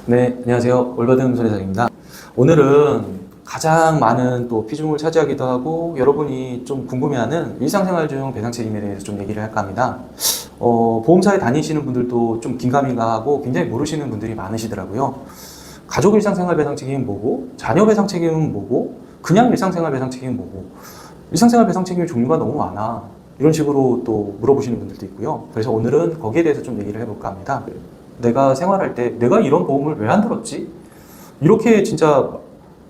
네, 안녕하세요. 올바른 손해상입니다. 오늘은 가장 많은 또 비중을 차지하기도 하고 여러분이 좀 궁금해하는 일상생활 중 배상 책임에 대해서 좀 얘기를 할까 합니다. 보험사에 다니시는 분들도 좀 긴가민가하고 굉장히 모르시는 분들이 많으시더라고요. 가족 일상생활 배상 책임은 뭐고, 자녀 배상 책임은 뭐고, 그냥 일상생활 배상 책임은 뭐고, 일상생활 배상 책임의 종류가 너무 많아. 이런 식으로 또 물어보시는 분들도 있고요. 그래서 오늘은 거기에 대해서 좀 얘기를 해볼까 합니다. 내가 생활할 때 내가 이런 보험을 왜 안 들었지? 이렇게 진짜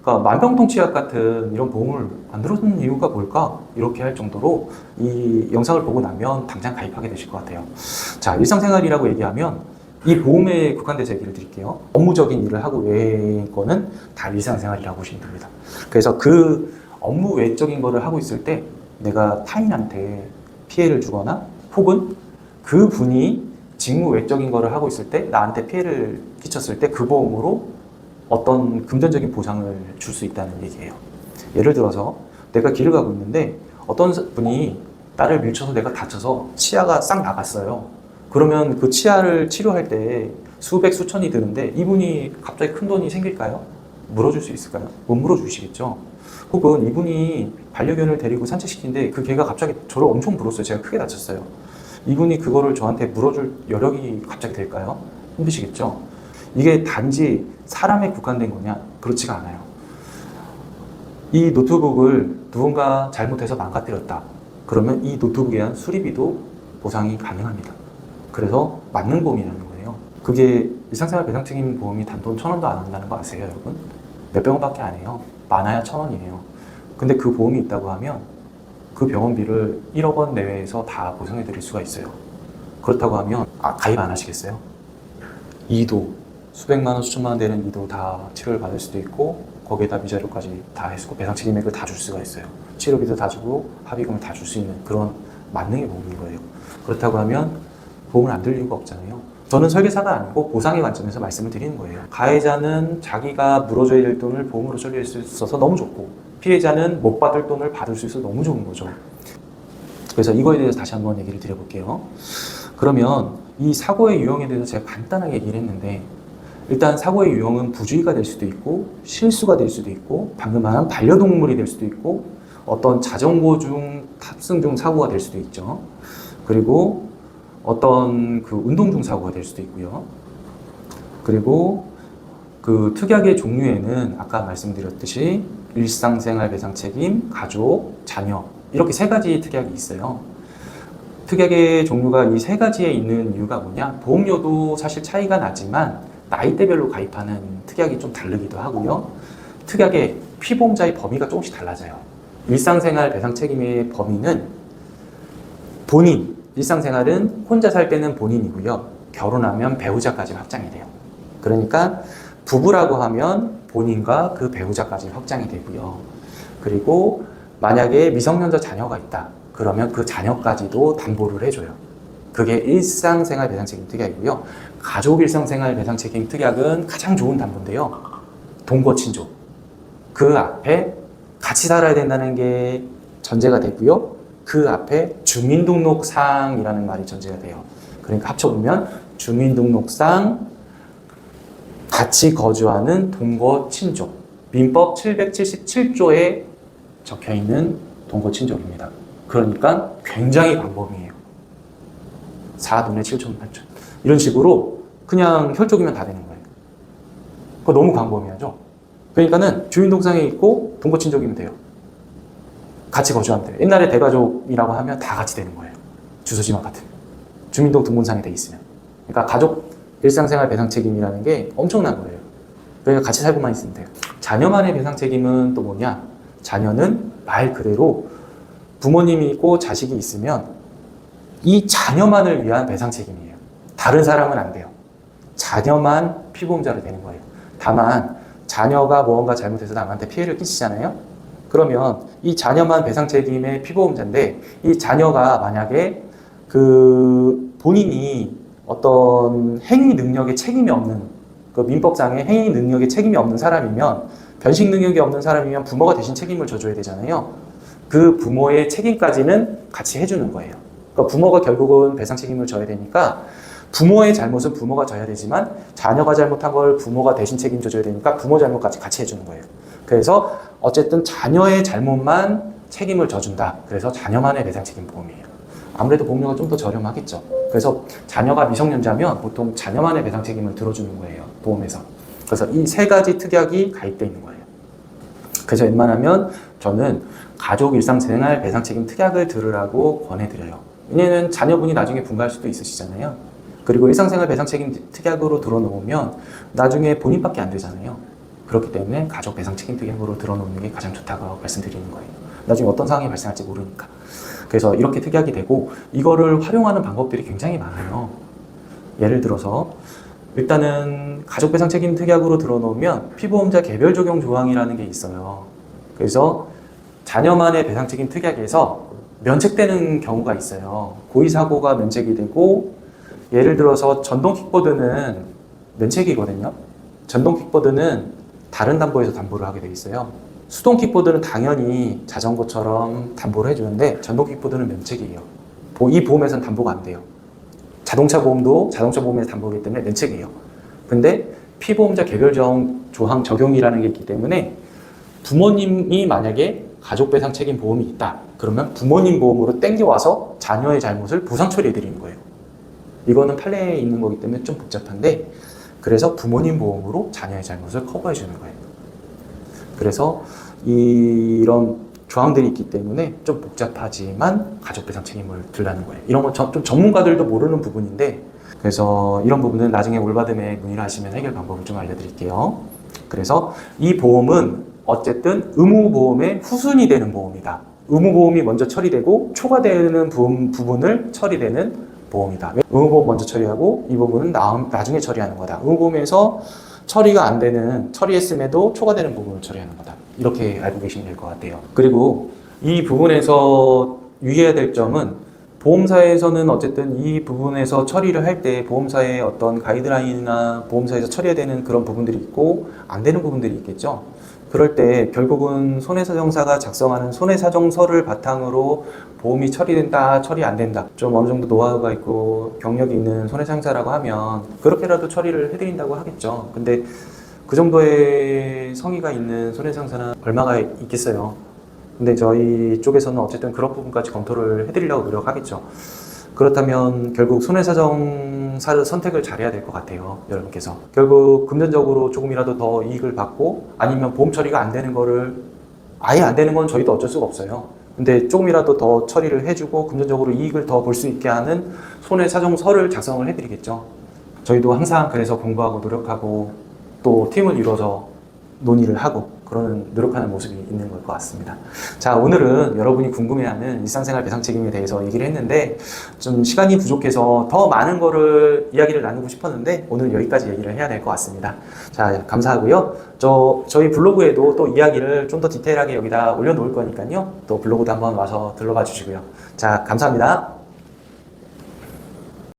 그러니까 만병통치약 같은 이런 보험을 안 들었는 이유가 뭘까? 이렇게 할 정도로 이 영상을 보고 나면 당장 가입하게 되실 것 같아요. 자, 일상생활이라고 얘기하면 이 보험에 국한돼서 얘기를 드릴게요. 업무적인 일을 하고 외의 거는 다 일상생활이라고 보시면 됩니다. 그래서 그 업무 외적인 거를 하고 있을 때 내가 타인한테 피해를 주거나 혹은 그 분이 직무 외적인 거를 하고 있을 때 나한테 피해를 끼쳤을 때 그 보험으로 어떤 금전적인 보상을 줄 수 있다는 얘기예요. 예를 들어서 내가 길을 가고 있는데 어떤 분이 나를 밀쳐서 내가 다쳐서 치아가 싹 나갔어요. 그러면 그 치아를 치료할 때 수백 수천이 드는데 이분이 갑자기 큰 돈이 생길까요? 물어줄 수 있을까요? 못 물어주시겠죠. 혹은 이분이 반려견을 데리고 산책시키는데 그 개가 갑자기 저를 엄청 물었어요. 제가 크게 다쳤어요. 이분이 그거를 저한테 물어줄 여력이 갑자기 될까요? 힘드시겠죠? 이게 단지 사람에 국한된 거냐? 그렇지가 않아요. 이 노트북을 누군가 잘못해서 망가뜨렸다. 그러면 이 노트북에 대한 수리비도 보상이 가능합니다. 그래서 맞는 보험이라는 거예요. 그게 일상생활 배상책임 보험이 단돈 1,000원도 안 한다는 거 아세요, 여러분? 몇백 원밖에 안 해요. 많아야 1,000원이에요. 근데 그 보험이 있다고 하면 그 병원비를 1억 원 내외에서 다 보상해 드릴 수가 있어요. 그렇다고 하면 가입 안 하시겠어요? 이도 수백만 원, 수천만 원 되는 이도 다 치료를 받을 수도 있고 거기에다 위자료까지 다 해주고 배상 책임액을 다 줄 수가 있어요. 치료비도 다 주고 합의금을 다 줄 수 있는 그런 만능의 보험인 거예요. 그렇다고 하면 보험을 안 들 이유가 없잖아요. 저는 설계사가 아니고 보상의 관점에서 말씀을 드리는 거예요. 가해자는 자기가 물어줘야 될 돈을 보험으로 처리할 수 있어서 너무 좋고 피해자는 못 받을 돈을 받을 수 있어서 너무 좋은 거죠. 그래서 이거에 대해서 다시 한번 얘기를 드려볼게요. 그러면 이 사고의 유형에 대해서 제가 간단하게 얘기를 했는데 일단 사고의 유형은 부주의가 될 수도 있고 실수가 될 수도 있고 방금 말한 반려동물이 될 수도 있고 어떤 자전거 중 탑승 중 사고가 될 수도 있죠. 그리고 어떤 그 운동 중 사고가 될 수도 있고요. 그리고 그 특약의 종류에는 아까 말씀드렸듯이 일상생활 배상 책임, 가족, 자녀 이렇게 세 가지 특약이 있어요. 특약의 종류가 이 세 가지에 있는 이유가 뭐냐? 보험료도 사실 차이가 나지만 나이대별로 가입하는 특약이 좀 다르기도 하고요. 특약의 피보험자의 범위가 조금씩 달라져요. 일상생활 배상 책임의 범위는 본인, 일상생활은 혼자 살 때는 본인이고요. 결혼하면 배우자까지 확장이 돼요. 그러니까 부부라고 하면 본인과 그 배우자까지 확장이 되고요. 그리고 만약에 미성년자 자녀가 있다. 그러면 그 자녀까지도 담보를 해줘요. 그게 일상생활 배상책임 특약이고요. 가족 일상생활 배상책임 특약은 가장 좋은 담보인데요. 동거친족. 그 앞에 같이 살아야 된다는 게 전제가 되고요. 그 앞에 주민등록상이라는 말이 전제가 돼요. 그러니까 합쳐보면 주민등록상 같이 거주하는 동거친족. 민법 777조에 적혀있는 동거친족입니다. 그러니까 굉장히 광범위해요. 4분의 7천 8천 이런 식으로 그냥 혈족이면 다 되는 거예요. 그거 너무 광범위하죠. 그러니까는 주민등록상에 있고 동거친족이면 돼요. 같이 거주하면 돼요. 옛날에 대가족이라고 하면 다 같이 되는 거예요. 주소지만 같은 주민등록상에 돼 있으면. 그러니까 가족 일상생활 배상 책임이라는 게 엄청난 거예요. 그러니까 같이 살고만 있으면 돼요. 자녀만의 배상 책임은 또 뭐냐? 자녀는 말 그대로 부모님이 있고 자식이 있으면 이 자녀만을 위한 배상 책임이에요. 다른 사람은 안 돼요. 자녀만 피보험자로 되는 거예요. 다만 자녀가 무언가 잘못해서 남한테 피해를 끼치잖아요. 그러면 이 자녀만 배상 책임의 피보험자인데 이 자녀가 만약에 그 본인이 어떤 행위 능력에 책임이 없는 그 민법상의 행위 능력에 책임이 없는 사람이면 변식 능력이 없는 사람이면 부모가 대신 책임을 져줘야 되잖아요. 그 부모의 책임까지는 같이 해주는 거예요. 그러니까 부모가 결국은 배상 책임을 져야 되니까 부모의 잘못은 부모가 져야 되지만 자녀가 잘못한 걸 부모가 대신 책임져줘야 되니까 부모 잘못까지 같이 해주는 거예요. 그래서 어쨌든 자녀의 잘못만 책임을 져준다. 그래서 자녀만의 배상 책임 보험이에요. 아무래도 보험료가 좀 더 저렴하겠죠. 그래서 자녀가 미성년자면 보통 자녀만의 배상 책임을 들어주는 거예요. 보험에서. 그래서 이 세 가지 특약이 가입되어 있는 거예요. 그래서 웬만하면 저는 가족 일상생활 배상 책임 특약을 들으라고 권해드려요. 왜냐면 자녀분이 나중에 분가할 수도 있으시잖아요. 그리고 일상생활 배상 책임 특약으로 들어놓으면 나중에 본인밖에 안 되잖아요. 그렇기 때문에 가족 배상 책임 특약으로 들어놓는 게 가장 좋다고 말씀드리는 거예요. 나중에 어떤 상황이 발생할지 모르니까. 그래서 이렇게 특약이 되고 이거를 활용하는 방법들이 굉장히 많아요. 예를 들어서 일단은 가족 배상 책임 특약으로 들어놓으면 피보험자 개별 적용 조항이라는 게 있어요. 그래서 자녀만의 배상 책임 특약에서 면책되는 경우가 있어요. 고의 사고가 면책이 되고 예를 들어서 전동 킥보드는 면책이거든요. 전동 킥보드는 다른 담보에서 담보를 하게 돼 있어요. 수동 킥보드는 당연히 자전거처럼 담보를 해주는데 전동 킥보드는 면책이에요. 이 보험에서는 담보가 안 돼요. 자동차 보험도 자동차 보험에서 담보이기 때문에 면책이에요. 근데 피보험자 개별 조항 적용이라는 게 있기 때문에 부모님이 만약에 가족배상 책임 보험이 있다. 그러면 부모님 보험으로 땡겨와서 자녀의 잘못을 보상 처리해 드리는 거예요. 이거는 판례에 있는 거기 때문에 좀 복잡한데 그래서 부모님 보험으로 자녀의 잘못을 커버해 주는 거예요. 그래서 이런 조항들이 있기 때문에 좀 복잡하지만 가족배상 책임을 들라는 거예요. 이런 건 좀 전문가들도 모르는 부분인데 그래서 이런 부분은 나중에 올바듬에 문의를 하시면 해결 방법을 좀 알려드릴게요. 그래서 이 보험은 어쨌든 의무보험의 후순위 되는 보험이다. 의무보험이 먼저 처리되고 초과되는 부분을 처리되는 보험이다. 의무보험 먼저 처리하고 이 부분은 나중에 처리하는 거다. 의무보험에서 처리가 안 되는, 처리했음에도 초과되는 부분을 처리하는 거다. 이렇게 알고 계시면 될 것 같아요. 그리고 이 부분에서 유의해야 될 점은 보험사에서는 어쨌든 이 부분에서 처리를 할 때 보험사의 어떤 가이드라인이나 보험사에서 처리해야 되는 그런 부분들이 있고 안 되는 부분들이 있겠죠. 그럴 때 결국은 손해사정사가 작성하는 손해사정서를 바탕으로 보험이 처리된다, 처리 안 된다. 좀 어느 정도 노하우가 있고 경력이 있는 손해사정사라고 하면 그렇게라도 처리를 해드린다고 하겠죠. 근데 그 정도의 성의가 있는 손해사정사는 얼마가 있겠어요. 근데 저희 쪽에서는 어쨌든 그런 부분까지 검토를 해드리려고 노력하겠죠. 그렇다면 결국 손해사정사를 선택을 잘해야 될 것 같아요. 여러분께서 결국 금전적으로 조금이라도 더 이익을 받고 아니면 보험 처리가 안 되는 거를 아예 안 되는 건 저희도 어쩔 수가 없어요. 근데 조금이라도 더 처리를 해주고 금전적으로 이익을 더 볼 수 있게 하는 손해사정서를 작성을 해드리겠죠. 저희도 항상 그래서 공부하고 노력하고 또 팀을 이루어서 논의를 하고 그러는 노력하는 모습이 있는 것 같습니다. 자, 오늘은 여러분이 궁금해하는 일상생활 배상 책임에 대해서 얘기를 했는데 좀 시간이 부족해서 더 많은 거를 이야기를 나누고 싶었는데 오늘 여기까지 얘기를 해야 될 것 같습니다. 자, 감사하고요. 저희 블로그에도 또 이야기를 좀 더 디테일하게 여기다 올려놓을 거니까요. 또 블로그도 한번 와서 들러봐 주시고요. 자, 감사합니다.